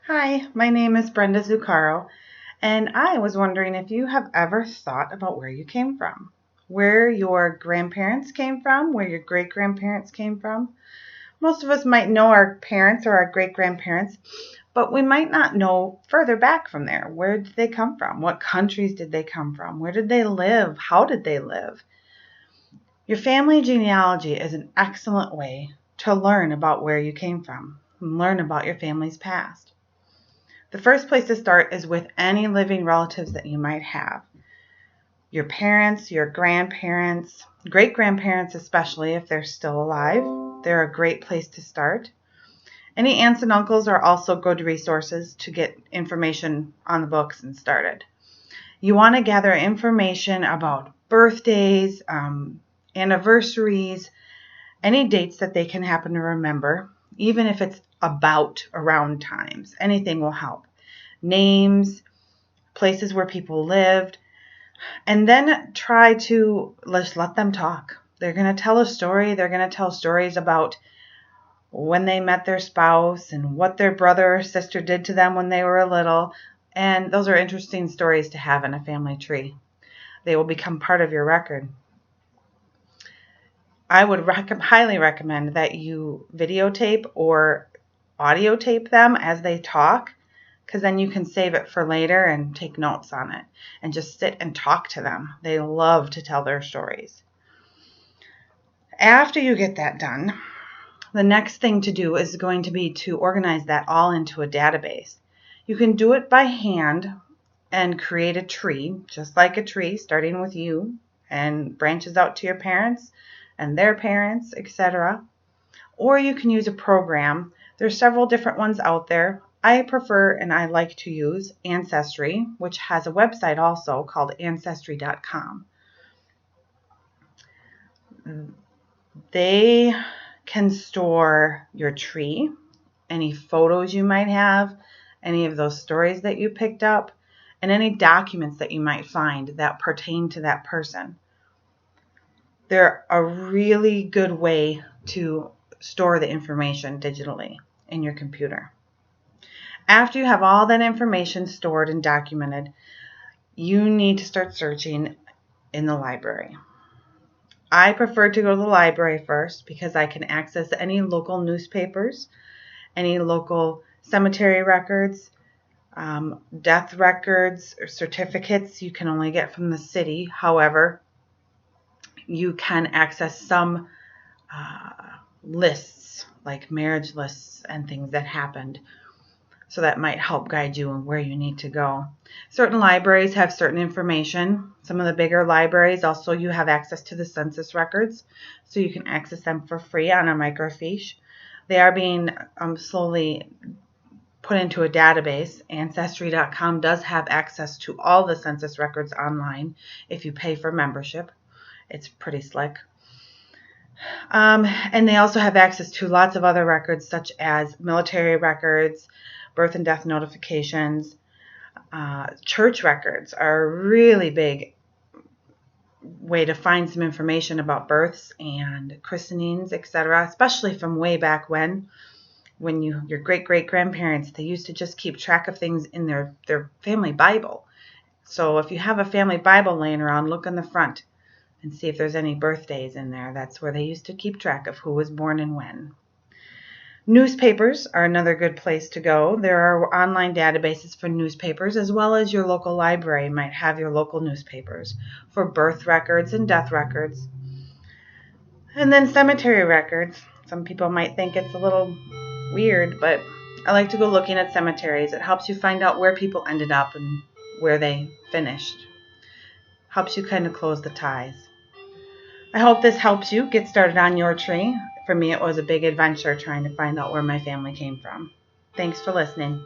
Hi, my name is Brenda Zuccaro, and I was wondering if you have ever thought about where you came from, where your grandparents came from, where your great grandparents came from. Most of us might know our parents or our great grandparents, but we might not know further back from there. Where did they come from? What countries did they come from? Where did they live? How did they live? Your family genealogy is an excellent way to learn about where you came from and learn about your family's past. The first place to start is with any living relatives that you might have. Your parents, your grandparents, great-grandparents especially if they're still alive. They're a great place to start. Any aunts and uncles are also good resources to get information on the books and started. You want to gather information about birthdays, anniversaries, any dates that they can happen to remember, even if it's about around times. Anything will help. Names, places where people lived, and then try to just let them talk. They're going to tell a story. They're going to tell stories about when they met their spouse and what their brother or sister did to them when they were little. And those are interesting stories to have in a family tree. They will become part of your record. I would highly recommend that you videotape or audio tape them as they talk, because then you can save it for later and take notes on it and just sit and talk to them. They love to tell their stories. After you get that done, the next thing to do is going to be to organize that all into a database. You can do it by hand and create a tree, just like a tree, starting with you and branches out to your parents and their parents, etc. Or you can use a program. There's several different ones out there. I prefer and I like to use Ancestry, which has a website also called Ancestry.com. They can store your tree, any photos you might have, any of those stories that you picked up, and any documents that you might find that pertain to that person. They're a really good way to store the information digitally in your computer. After you have all that information stored and documented, you need to start searching in the library. I prefer to go to the library first because I can access any local newspapers, any local cemetery records, death records, or certificates you can only get from the city. However, you can access some lists, like marriage lists and things that happened. So that might help guide you on where you need to go. Certain libraries have certain information. Some of the bigger libraries also, you have access to the census records, so you can access them for free on a microfiche. They are being slowly put into a database. Ancestry.com does have access to all the census records online if you pay for membership. It's pretty slick. And they also have access to lots of other records, such as military records, birth and death notifications. Church records are a really big way to find some information about births and christenings, etc., especially from way back when your great-great-grandparents, they used to just keep track of things in their family Bible. So if you have a family Bible laying around, look in the front and see if there's any birthdays in there. That's where they used to keep track of who was born and when. Newspapers are another good place to go. There are online databases for newspapers, as well as your local library might have your local newspapers for birth records and death records. And then cemetery records. Some people might think it's a little weird, but I like to go looking at cemeteries. It helps you find out where people ended up and where they finished. Helps you kind of close the ties. I hope this helps you get started on your tree. For me, it was a big adventure trying to find out where my family came from. Thanks for listening.